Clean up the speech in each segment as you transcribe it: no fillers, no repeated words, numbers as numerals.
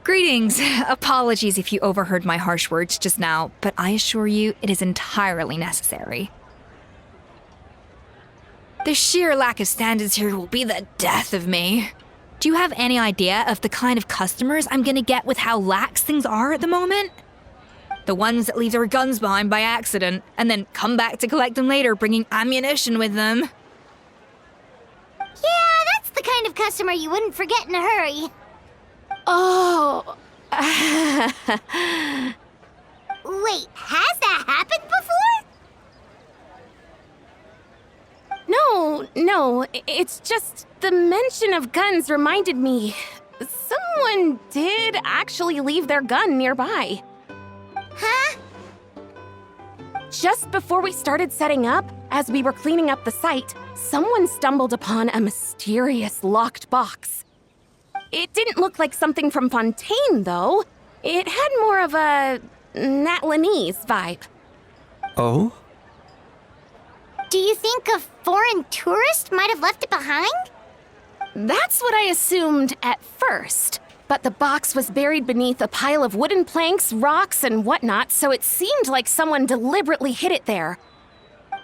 Greetings. Apologies if you overheard my harsh words just now, but I assure you it is entirely necessary. The sheer lack of standards here will be the death of me. Do you have any idea of the kind of customers I'm gonna get with how lax things are at the moment? The ones that leave their guns behind by accident, and then come back to collect them later bringing ammunition with them. Yeah, that's the kind of customer you wouldn't forget in a hurry. Oh. Wait, has that happened before? No, it's just the mention of guns reminded me. Someone did actually leave their gun nearby. Huh? Just before we started setting up, as we were cleaning up the site, someone stumbled upon a mysterious locked box. It didn't look like something from Fontaine, though. It had more of a Natlanese vibe. Oh? Do you think a foreign tourist might have left it behind? That's what I assumed at first. But the box was buried beneath a pile of wooden planks, rocks, and whatnot, so it seemed like someone deliberately hid it there.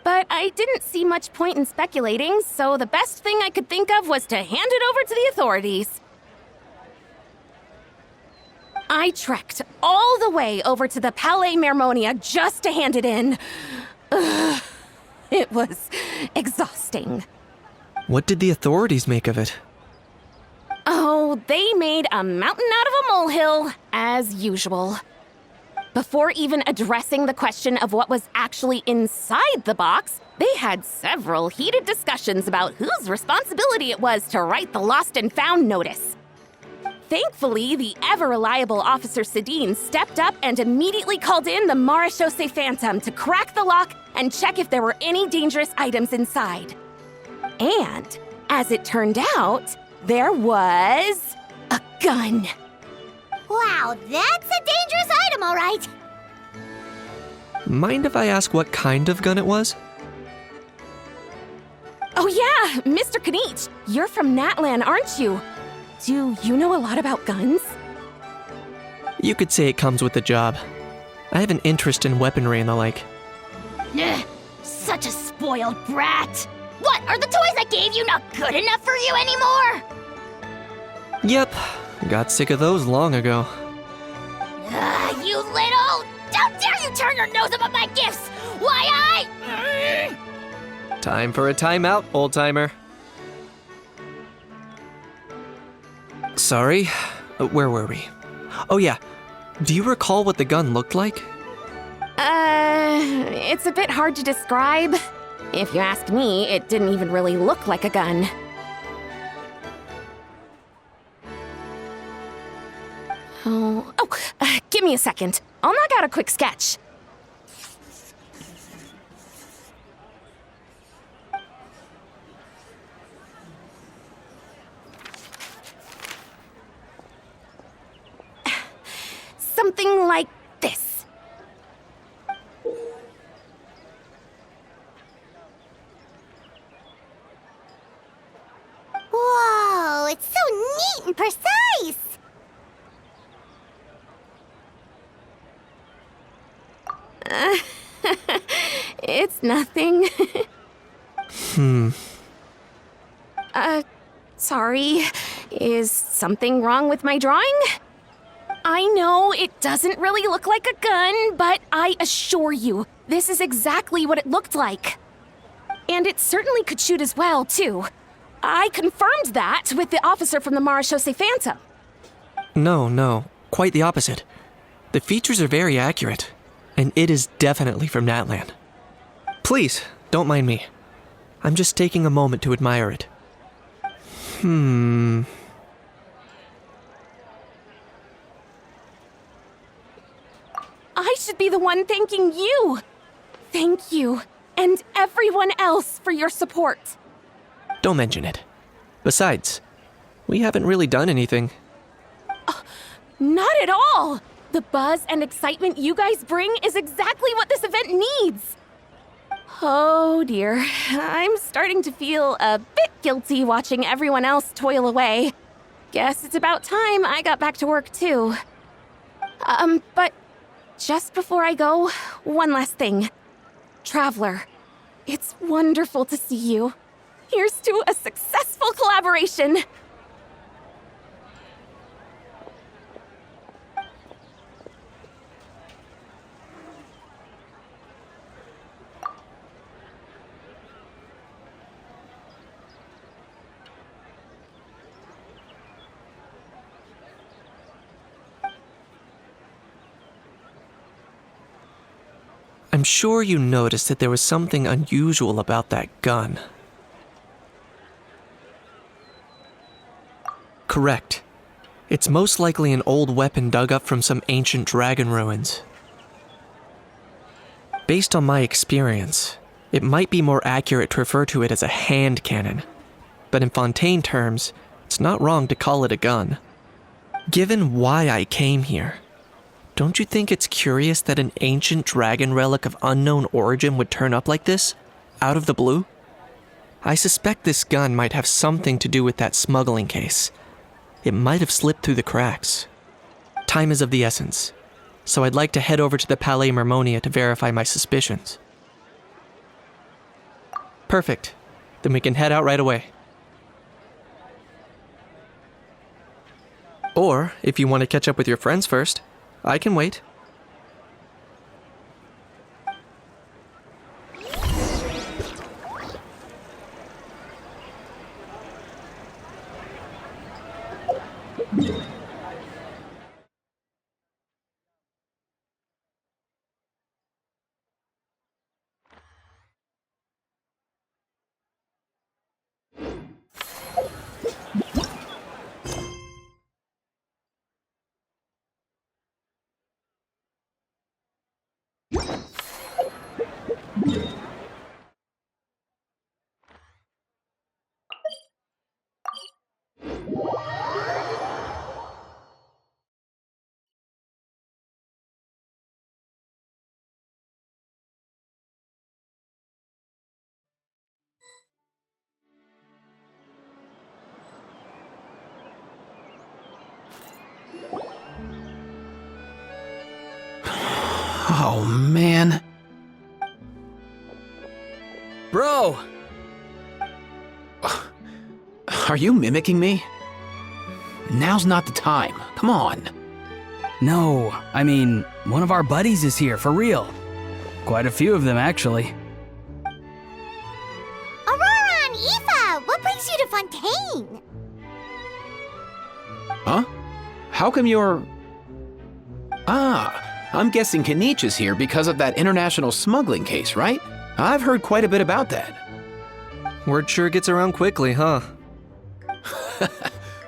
But I didn't see much point in speculating, so the best thing I could think of was to hand it over to the authorities. I trekked all the way over to the Palais Mermonia just to hand it in. Ugh, it was exhausting. What did the authorities make of it? Oh, they made a mountain out of a molehill, as usual. Before even addressing the question of what was actually inside the box, they had several heated discussions about whose responsibility it was to write the lost and found notice. Thankfully, the ever-reliable Officer Sedine stepped up and immediately called in the Marechaussee Phantom to crack the lock and check if there were any dangerous items inside. And, as it turned out, there was a gun. Wow, that's a dangerous item, all right. Mind if I ask what kind of gun it was? Oh yeah, Mr. Kinich, you're from Natlan, aren't you? Do you know a lot about guns? You could say it comes with the job. I have an interest in weaponry and the like. Such a spoiled brat. What, are the toys I gave you not good enough for you anymore? Yep, got sick of those long ago. You little... How dare you turn your nose up at my gifts! Why Time for a timeout, old-timer. Sorry, where were we? Oh yeah, do you recall what the gun looked like? It's a bit hard to describe. If you ask me, it didn't even really look like a gun. Give me a second. I'll knock out a quick sketch. something like this. Whoa, it's so neat and precise! It's nothing. Sorry. Is something wrong with my drawing? I know it doesn't really look like a gun, but I assure you, this is exactly what it looked like. And it certainly could shoot as well, too. I confirmed that with the officer from the Marechaussee Phantom. No, quite the opposite. The features are very accurate, and it is definitely from Natlan. Please, don't mind me. I'm just taking a moment to admire it. I should be the one thanking you. Thank you, and everyone else for your support. Don't mention it. Besides, we haven't really done anything. Not at all! The buzz and excitement you guys bring is exactly what this event needs. Oh dear, I'm starting to feel a bit guilty watching everyone else toil away. Guess it's about time I got back to work too. But just before I go, one last thing. Traveler, it's wonderful to see you. Here's to a successful collaboration. I'm sure you noticed that there was something unusual about that gun. Correct. It's most likely an old weapon dug up from some ancient dragon ruins. Based on my experience, it might be more accurate to refer to it as a hand cannon, but in Fontaine terms, it's not wrong to call it a gun. Given why I came here, don't you think it's curious that an ancient dragon relic of unknown origin would turn up like this, out of the blue? I suspect this gun might have something to do with that smuggling case. It might have slipped through the cracks. Time is of the essence, so I'd like to head over to the Palais Mermonia to verify my suspicions. Perfect. Then we can head out right away. Or, if you want to catch up with your friends first, I can wait. Oh, man. Bro! Are you mimicking me? Now's not the time. Come on. No, I mean, one of our buddies is here, for real. Quite a few of them, actually. Aurora and Aoife, what brings you to Fontaine? Huh? How come you're... I'm guessing Kinich is here because of that international smuggling case, right? I've heard quite a bit about that. Word sure gets around quickly, huh?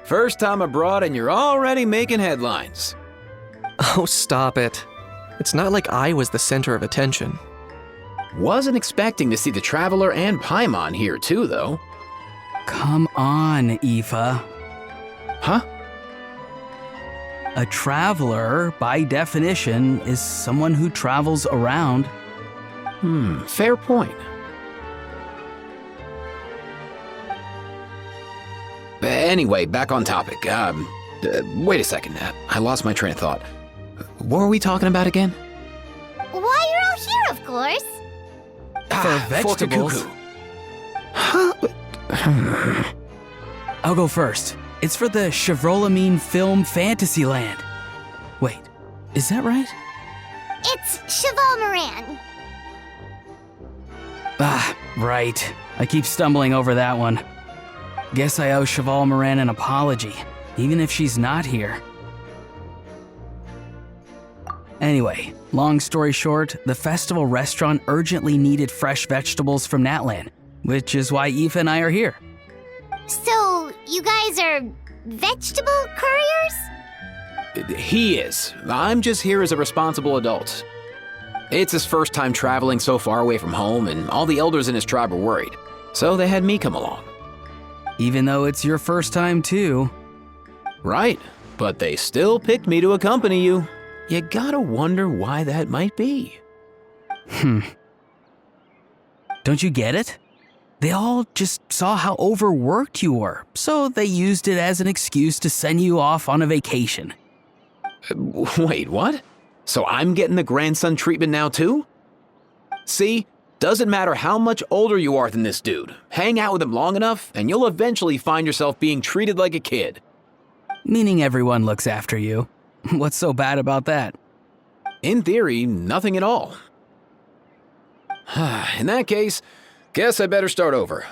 First time abroad and you're already making headlines. Oh, stop it. It's not like I was the center of attention. Wasn't expecting to see the Traveler and Paimon here too, though. Come on, Aoife. Huh? a traveler, by definition, is someone who travels around. Fair point. Anyway, back on topic. Wait a second. I lost my train of thought. What were we talking about again? Why you're all here, of course. For vegetables. I'll go first. It's for the Whirling Fantasyland. Wait, is that right? It's Cheval Moran. Ah, right. I keep stumbling over that one. Guess I owe Cheval Moran an apology, even if she's not here. Anyway, long story short, the festival restaurant urgently needed fresh vegetables from Natlan, which is why Aoife and I are here. So, you guys are vegetable couriers? He is. I'm just here as a responsible adult. It's his first time traveling so far away from home, and all the elders in his tribe were worried. So they had me come along. Even though it's your first time too. Right, but they still picked me to accompany you. You gotta wonder why that might be. Don't you get it? They all just saw how overworked you were, so they used it as an excuse to send you off on a vacation. Wait, what? So I'm getting the grandson treatment now too? See? Doesn't matter how much older you are than this dude. Hang out with him long enough, and you'll eventually find yourself being treated like a kid. Meaning everyone looks after you. What's so bad about that? In theory, nothing at all. In that case, guess I better start over.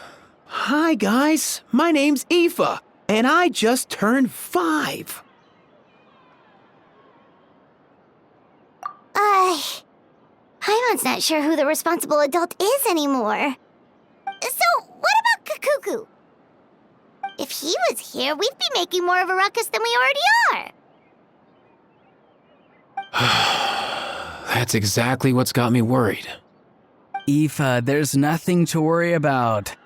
Hi guys, my name's Aoife, and I just turned 5. Paimon's not sure who the responsible adult is anymore. So, what about Kakuku? If he was here, we'd be making more of a ruckus than we already are. That's exactly what's got me worried. Aoife, there's nothing to worry about.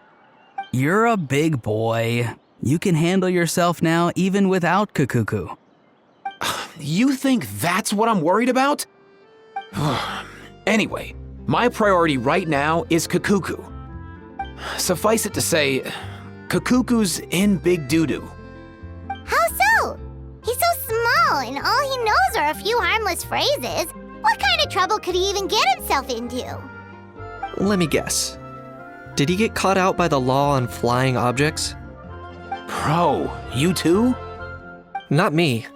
You're a big boy. You can handle yourself now even without Kakuku. You think that's what I'm worried about? Anyway, my priority right now is Kakuku. Suffice it to say, Kakuku's in big doo-doo. How so? He's so small, and all he knows are a few harmless phrases. What kind of trouble could he even get himself into? Let me guess. Did he get caught out by the law on flying objects? Bro, you too? Not me.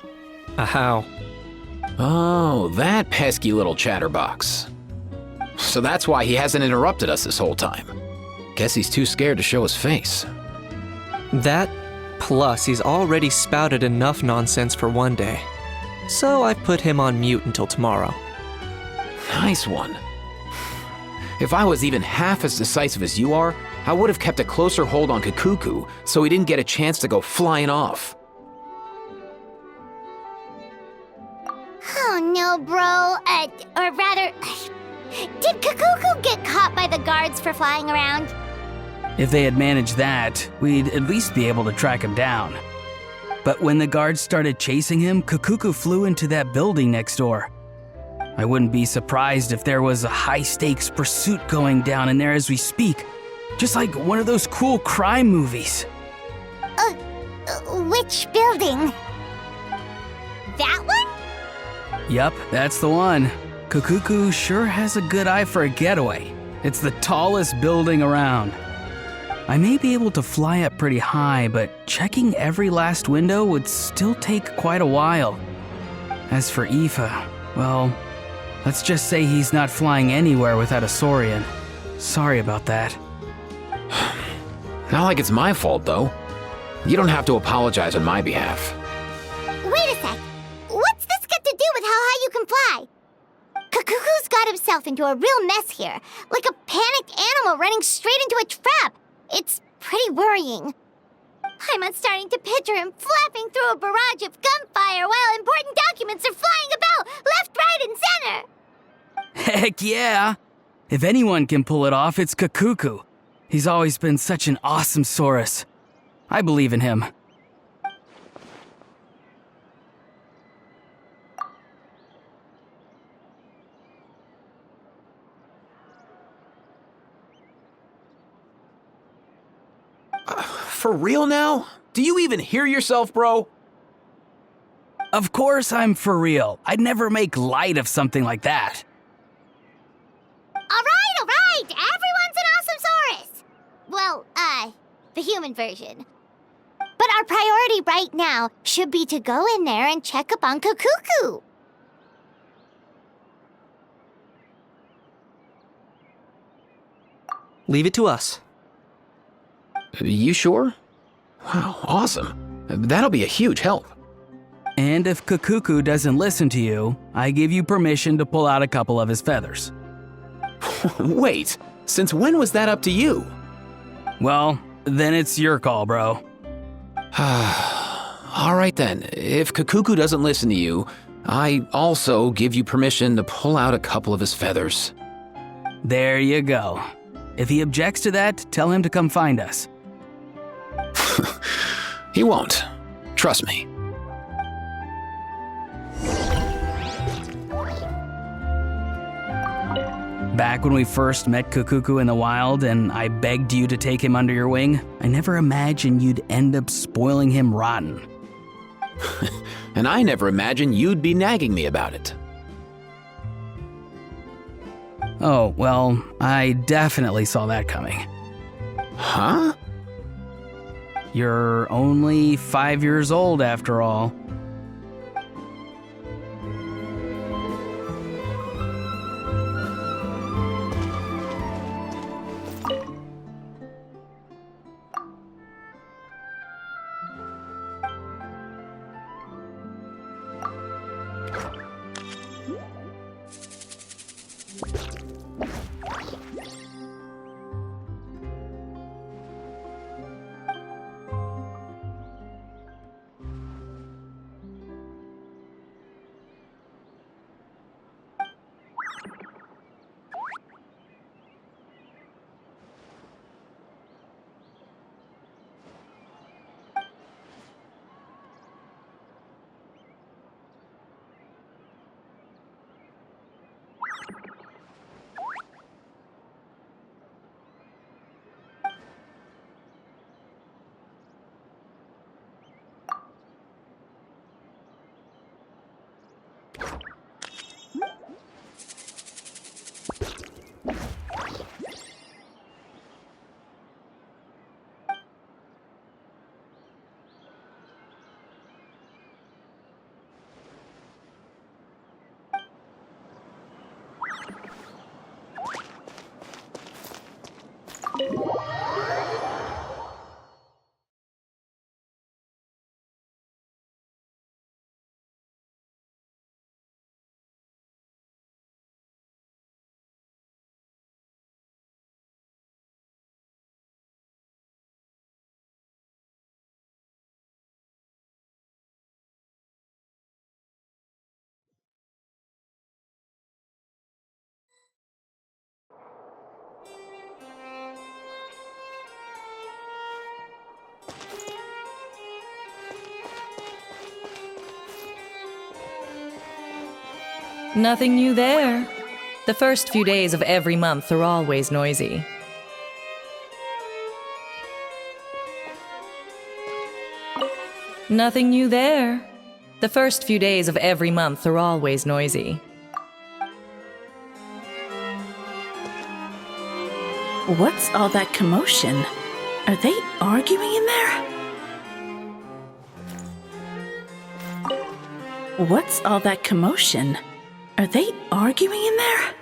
How? Oh, that pesky little chatterbox. So that's why he hasn't interrupted us this whole time. Guess he's too scared to show his face. That, plus he's already spouted enough nonsense for one day. So I've put him on mute until tomorrow. Nice one. If I was even half as decisive as you are, I would have kept a closer hold on Kakuku so he didn't get a chance to go flying off. Oh no, bro. Or rather, did Kakuku get caught by the guards for flying around? If they had managed that, we'd at least be able to track him down. But when the guards started chasing him, Kakuku flew into that building next door. I wouldn't be surprised if there was a high-stakes pursuit going down in there as we speak. Just like one of those cool crime movies. Which building? That one? Yup, that's the one. Kakuku sure has a good eye for a getaway. It's the tallest building around. I may be able to fly up pretty high, but checking every last window would still take quite a while. As for Aoife, well, let's just say he's not flying anywhere without a Saurian. Sorry about that. Not like it's my fault, though. You don't have to apologize on my behalf. Wait a sec. What's this got to do with how high you can fly? Kakuku's got himself into a real mess here, like a panicked animal running straight into a trap. It's pretty worrying. I'm starting to picture him flapping through a barrage of gunfire while important documents are flying about left, right, and center. Heck yeah! If anyone can pull it off, it's Kakuku. He's always been such an awesome Saurus. I believe in him. for real now? Do you even hear yourself, bro? Of course I'm for real. I'd never make light of something like that. All right. Everyone's an awesome-saurus. Well, the human version. But our priority right now should be to go in there and check up on Kukuku. Leave it to us. You sure? Wow, awesome. That'll be a huge help. And if Kukuku doesn't listen to you, I give you permission to pull out a couple of his feathers. Wait, since when was that up to you? Well, then it's your call, bro. All right then, if Kukuku doesn't listen to you, I also give you permission to pull out a couple of his feathers. There you go. If he objects to that, tell him to come find us. He won't. Trust me. Back when we first met Kukuku in the wild and I begged you to take him under your wing, I never imagined you'd end up spoiling him rotten. And I never imagined you'd be nagging me about it. Oh, well, I definitely saw that coming. Huh? You're only 5 years old after all. Nothing new there. The first few days of every month are always noisy. Nothing new there. The first few days of every month are always noisy. What's all that commotion? Are they arguing in there? What's all that commotion? Are they arguing in there?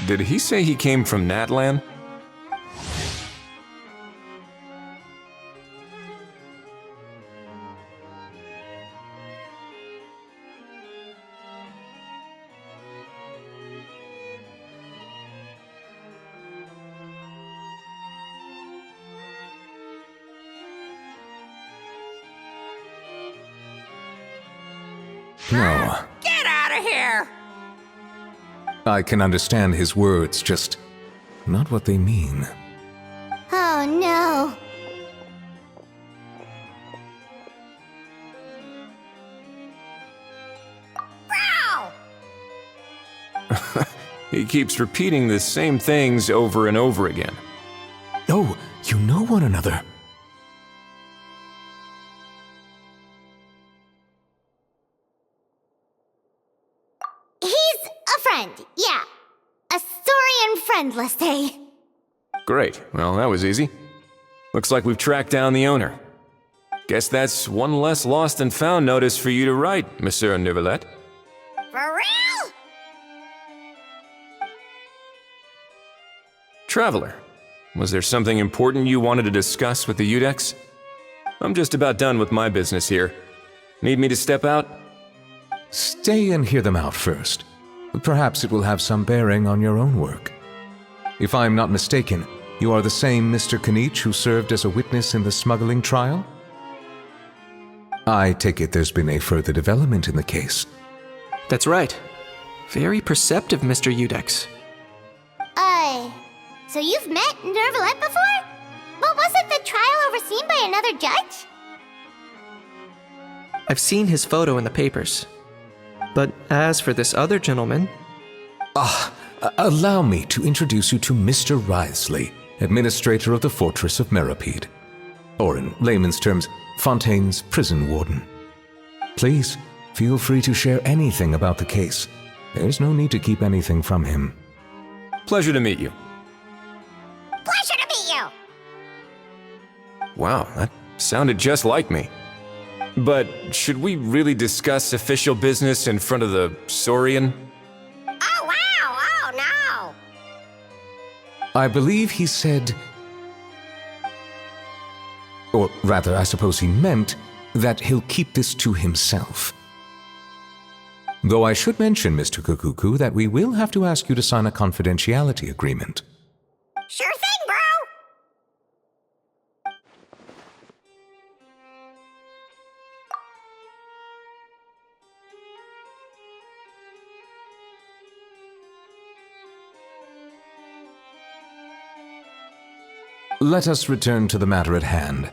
Did he say he came from Natlan? No. Get out of here! I can understand his words, just not what they mean. Oh no. He keeps repeating the same things over and over again. Oh, you know one another. He's a friend, yeah. A Saurian friend, let's say. Great. Well, that was easy. Looks like we've tracked down the owner. Guess that's one less lost and found notice for you to write, Monsieur Neuvillette. For real? Traveler, was there something important you wanted to discuss with the Udex? I'm just about done with my business here. Need me to step out? Stay and hear them out first. Perhaps it will have some bearing on your own work. If I'm not mistaken, you are the same Mr. Kinich who served as a witness in the smuggling trial? I take it there's been a further development in the case. That's right. Very perceptive, Mr. Udex. So you've met Neuvillette before? But wasn't the trial overseen by another judge? I've seen his photo in the papers. But as for this other gentleman... Allow me to introduce you to Mr. Wriothesley, administrator of the Fortress of Meripede. Or in layman's terms, Fontaine's prison warden. Please, feel free to share anything about the case. There's no need to keep anything from him. Pleasure to meet you. Pleasure to meet you! Wow, that sounded just like me. But should we really discuss official business in front of the Saurian? Oh, wow! Oh, no! I believe he said... Or rather, I suppose he meant that he'll keep this to himself. Though I should mention, Mr. Kukuku, that we will have to ask you to sign a confidentiality agreement. Sure thing, bro! Let us return to the matter at hand.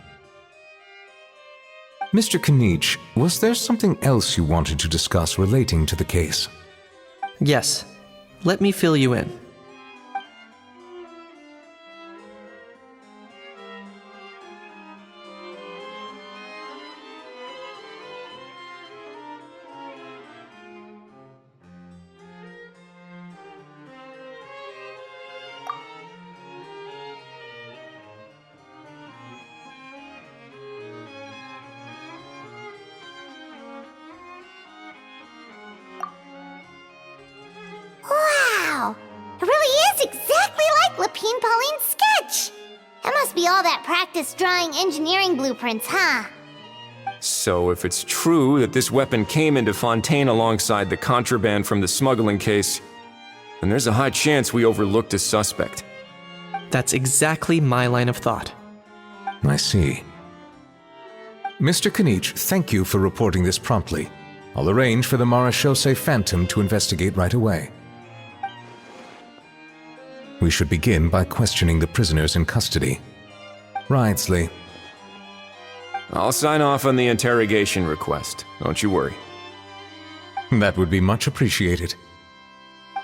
Mr. Kinich, was there something else you wanted to discuss relating to the case? Yes. Let me fill you in. Wow! It really is exactly like Lepine-Pauline's sketch! That must be all that practice drawing engineering blueprints, huh? So if it's true that this weapon came into Fontaine alongside the contraband from the smuggling case, then there's a high chance we overlooked a suspect. That's exactly my line of thought. I see. Mr. Kinich, thank you for reporting this promptly. I'll arrange for the Marechaussee Phantom to investigate right away. We should begin by questioning the prisoners in custody. Wriothesley, I'll sign off on the interrogation request. Don't you worry. That would be much appreciated.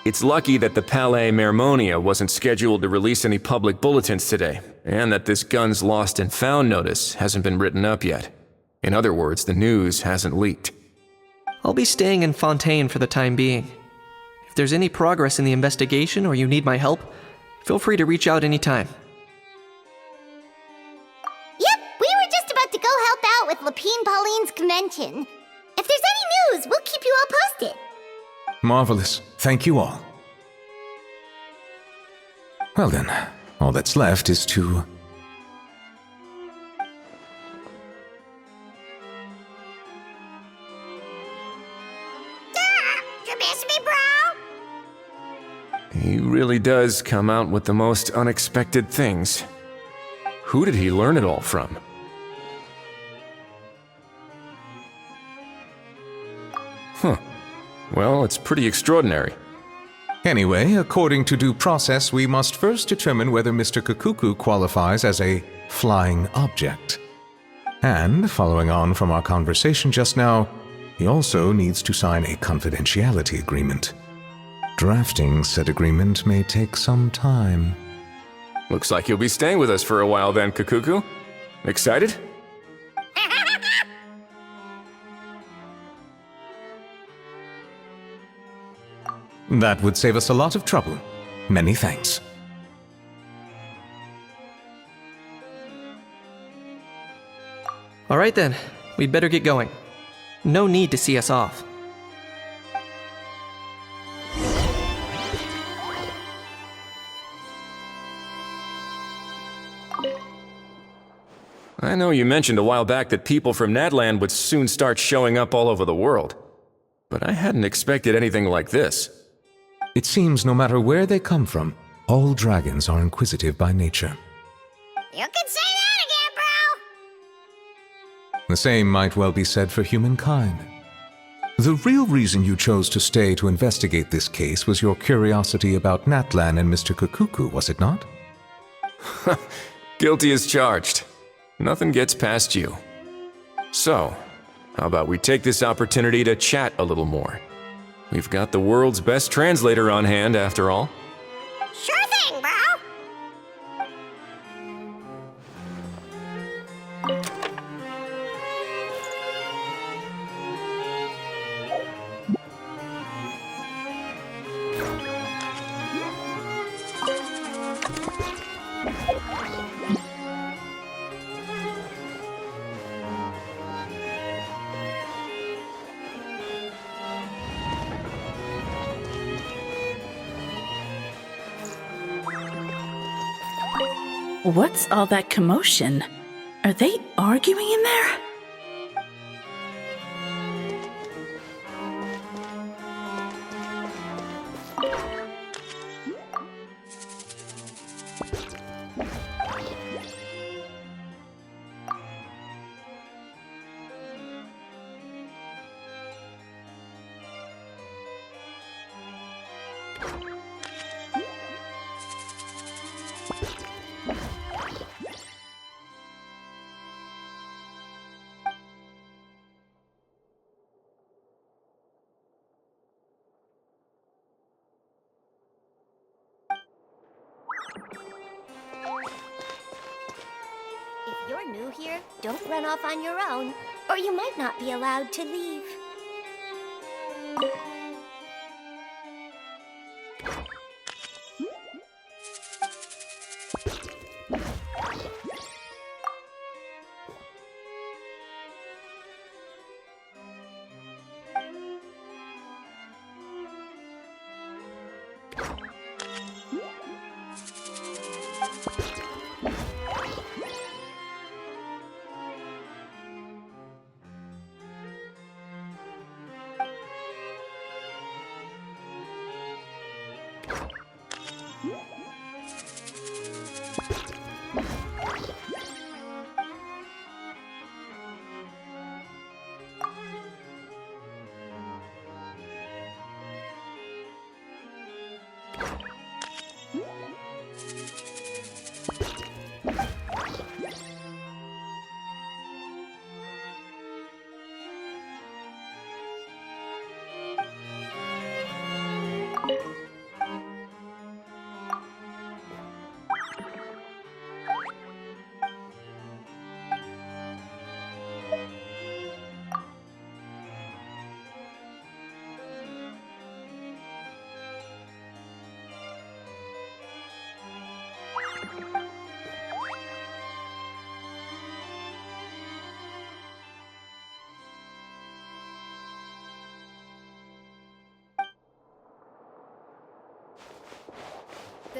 It's lucky that the Palais Mermonia wasn't scheduled to release any public bulletins today, and that this guns lost and found notice hasn't been written up yet. In other words, the news hasn't leaked. I'll be staying in Fontaine for the time being. If there's any progress in the investigation or you need my help, feel free to reach out anytime. Yep, we were just about to go help out with Lepine-Pauline's convention. If there's any news, we'll keep you all posted. Marvelous. Thank you all. Well then, all that's left is to... You miss me, bro? He really does come out with the most unexpected things. Who did he learn it all from? Huh. Well, it's pretty extraordinary. Anyway, according to due process, we must first determine whether Mr. Kakuku qualifies as a flying object. And, following on from our conversation just now, he also needs to sign a confidentiality agreement. Drafting said agreement may take some time. Looks like you'll be staying with us for a while then, Kakuku. Excited? That would save us a lot of trouble. Many thanks. All right then, we'd better get going. No need to see us off. I know you mentioned a while back that people from Natlan would soon start showing up all over the world. But I hadn't expected anything like this. It seems no matter where they come from, all dragons are inquisitive by nature. You can say that again, bro! The same might well be said for humankind. The real reason you chose to stay to investigate this case was your curiosity about Natlan and Mr. Kakuku, was it not? Guilty as charged. Nothing gets past you. So, how about we take this opportunity to chat a little more? We've got the world's best translator on hand, after all. Sure thing, bro! What's all that commotion? Are they arguing in there? If you're new here, don't run off on your own, or you might not be allowed to leave.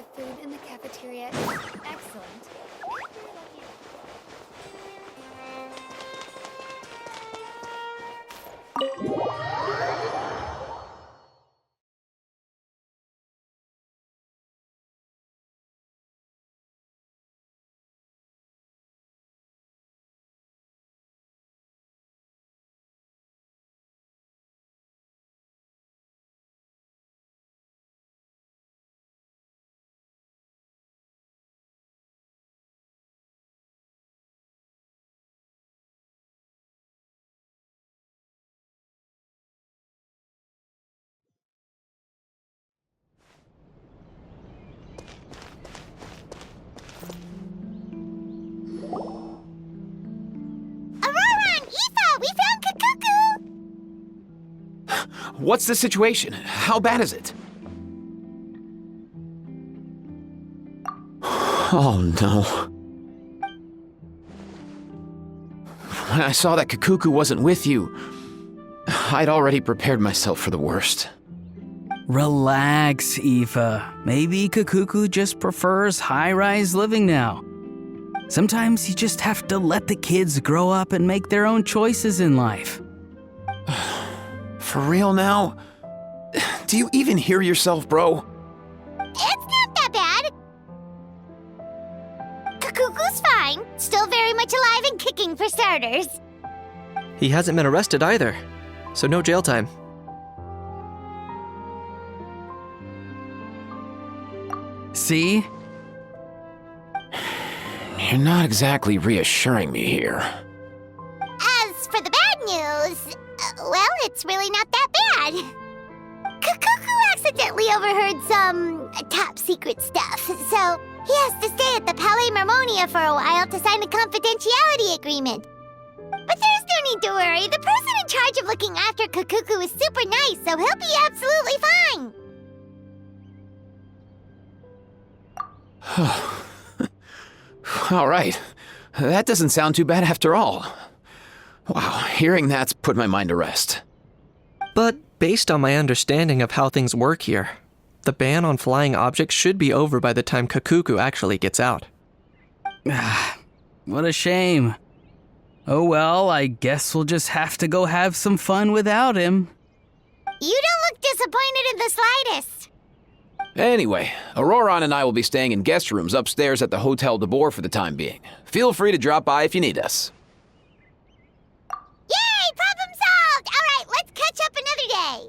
The food in the cafeteria is excellent. What's the situation? How bad is it? Oh no. When I saw that Kakuku wasn't with you, I'd already prepared myself for the worst. Relax, Aoife. Maybe Kakuku just prefers high-rise living now. Sometimes you just have to let the kids grow up and make their own choices in life. For real now? Do you even hear yourself, bro? It's not that bad. Kakuku's fine. Still very much alive and kicking for starters. He hasn't been arrested either, so no jail time. See? You're not exactly reassuring me here. As for the bad news, well, it's really not that bad. Kakuku accidentally overheard some top secret stuff, so he has to stay at the Palais Mermonia for a while to sign a confidentiality agreement. But there's no need to worry. The person in charge of looking after Kakuku is super nice, so he'll be absolutely fine. All right. That doesn't sound too bad after all. Wow, hearing that's put my mind to rest. But based on my understanding of how things work here, the ban on flying objects should be over by the time Kakuku actually gets out. What a shame. Oh well, I guess we'll just have to go have some fun without him. You don't look disappointed in the slightest. Anyway, Auroron and I will be staying in guest rooms upstairs at the Hotel de Boer for the time being. Feel free to drop by if you need us. Yay! Problem solved! All right, let's catch up another day.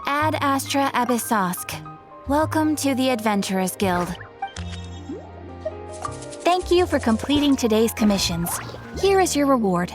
Ad Astra Abyssosk. Welcome to the Adventurers Guild. Thank you for completing today's commissions. Here is your reward.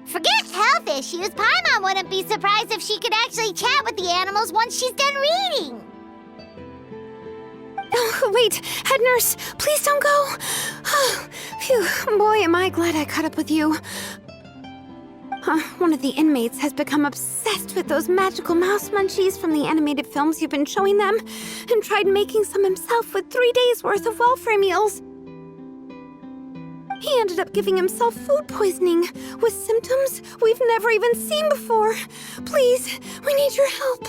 Forget health issues. Paimon wouldn't be surprised if she could actually chat with the animals once she's done reading. Oh, wait, head nurse, please don't go. Phew, boy, am I glad I caught up with you. One of the inmates has become obsessed with those magical mouse munchies from the animated films you've been showing them, and tried making some himself with 3 days' worth of welfare meals. He ended up giving himself food poisoning, with symptoms we've never even seen before. Please, we need your help.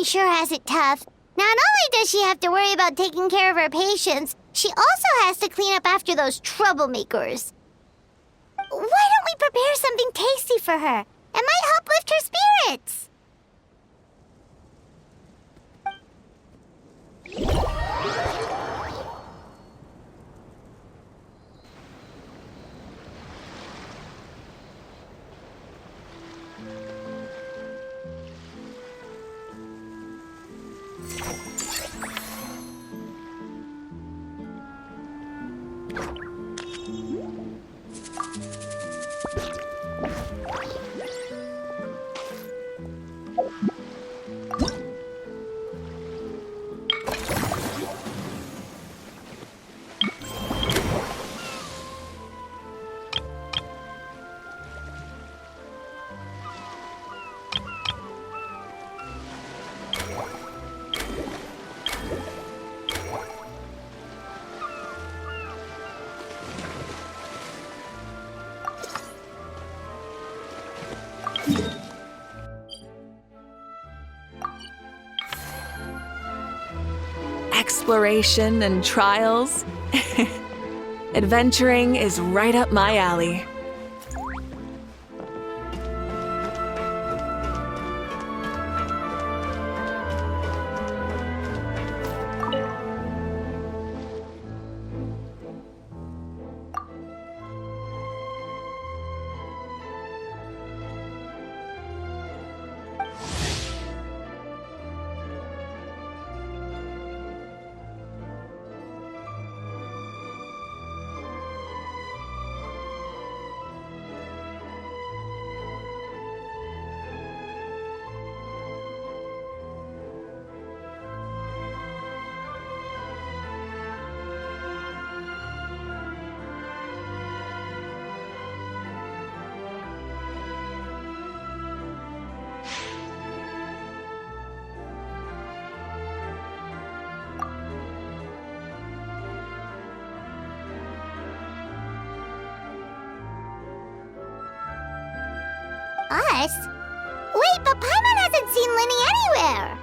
Lepine sure has it tough. Not only does she have to worry about taking care of her patients, she also has to clean up after those troublemakers. Why don't we prepare something tasty for her? It might help lift her spirits. Exploration and trials. Adventuring is right up my alley. Us? Wait, but Paimon hasn't seen Linny anywhere!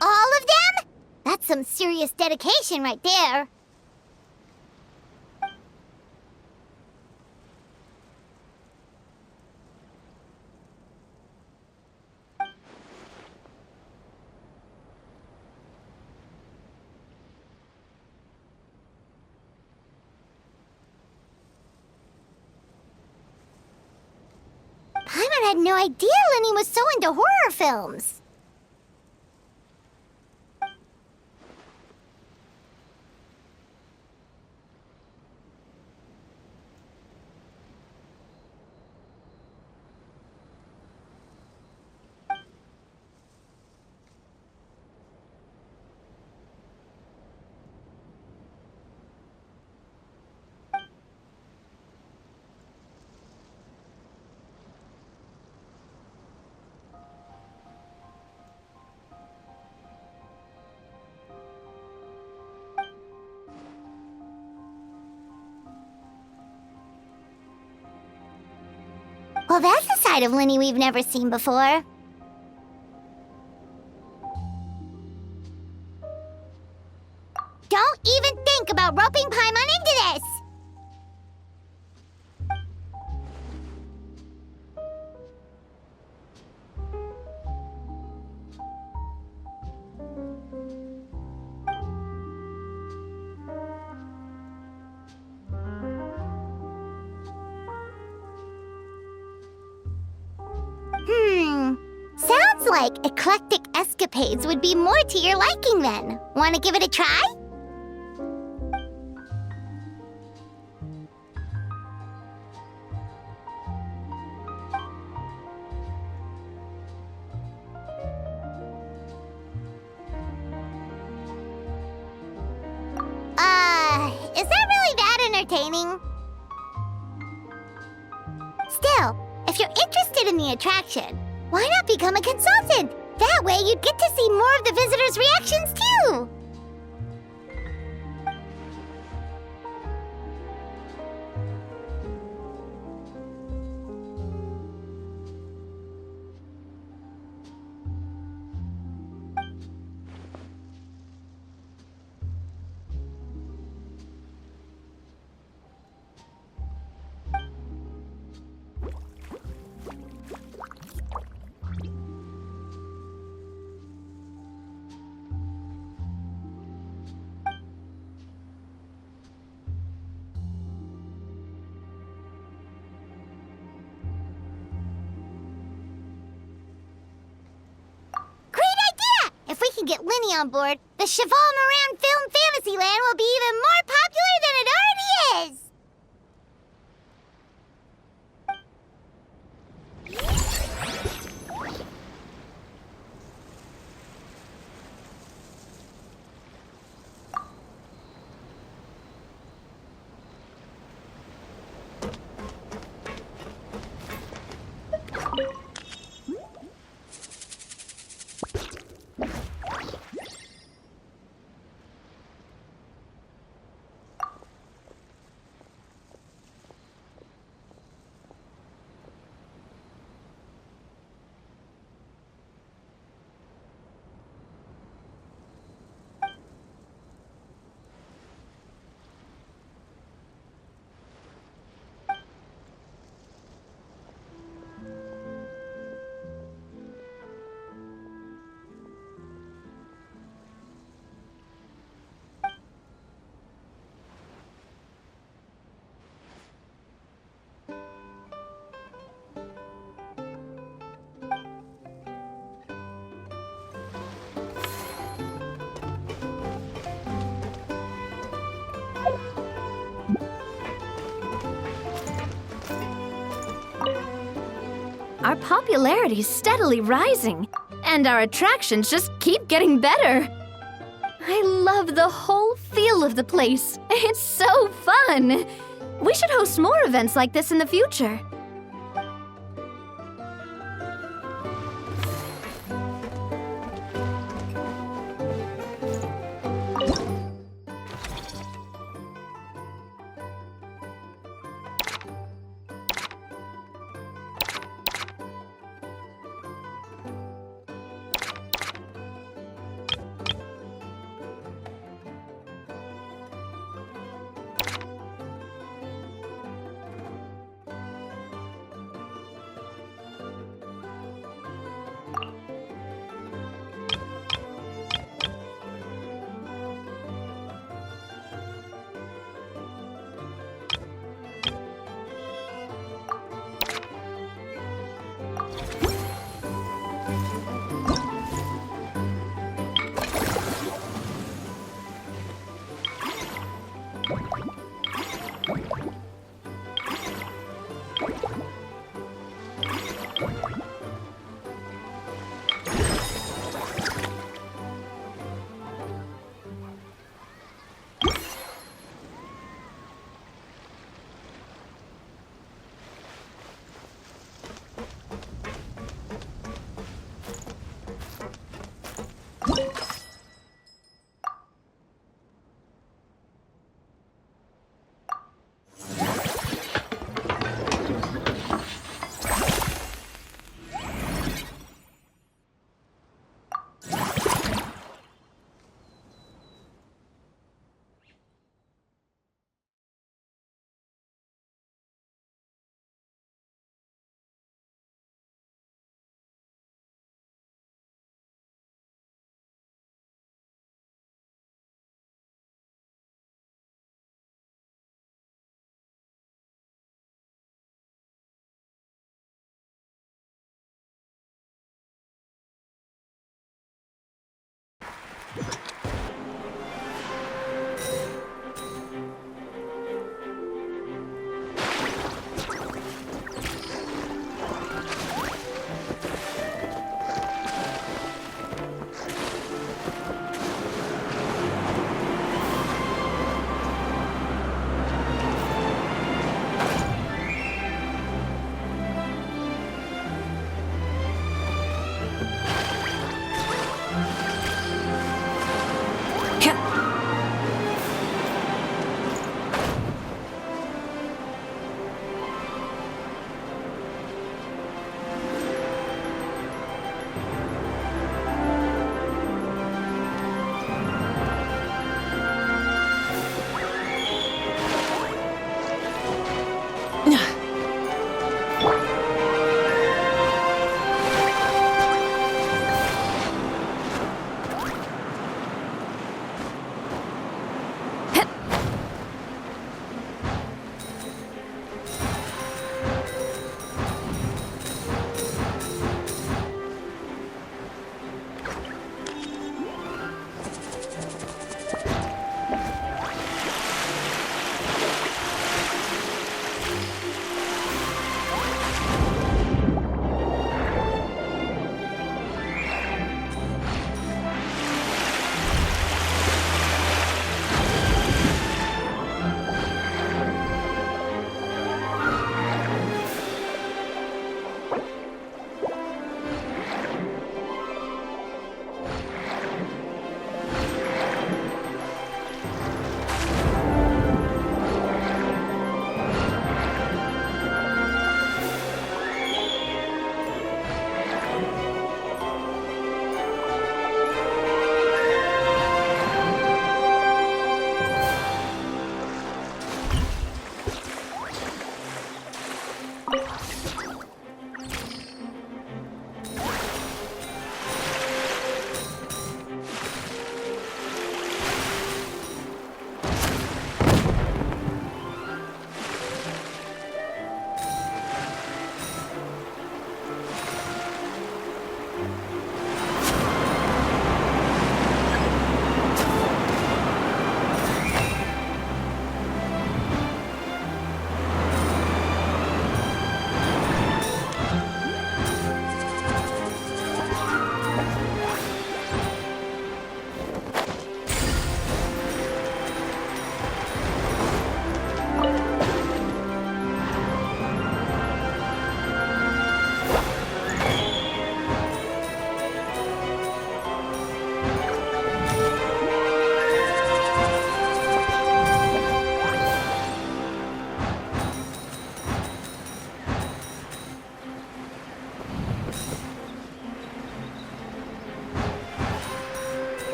All of them? That's some serious dedication right there. Paimon had no idea Linny was so into horror films. Well, that's a side of Linny we've never seen before. Don't even think about roping Paimon into this! Sounds like eclectic escapades would be more to your liking then. Want to give it a try? Is that really that entertaining? Still, if you're interested in the attraction. Why not become a consultant? That way you'd get to see more of the visitors' reactions too. If we can get Linny on board, the Cheval Moran Film Fantasyland will be even more popular than it already is! Our popularity is steadily rising, and our attractions just keep getting better. I love the whole feel of the place. It's so fun. We should host more events like this in the future.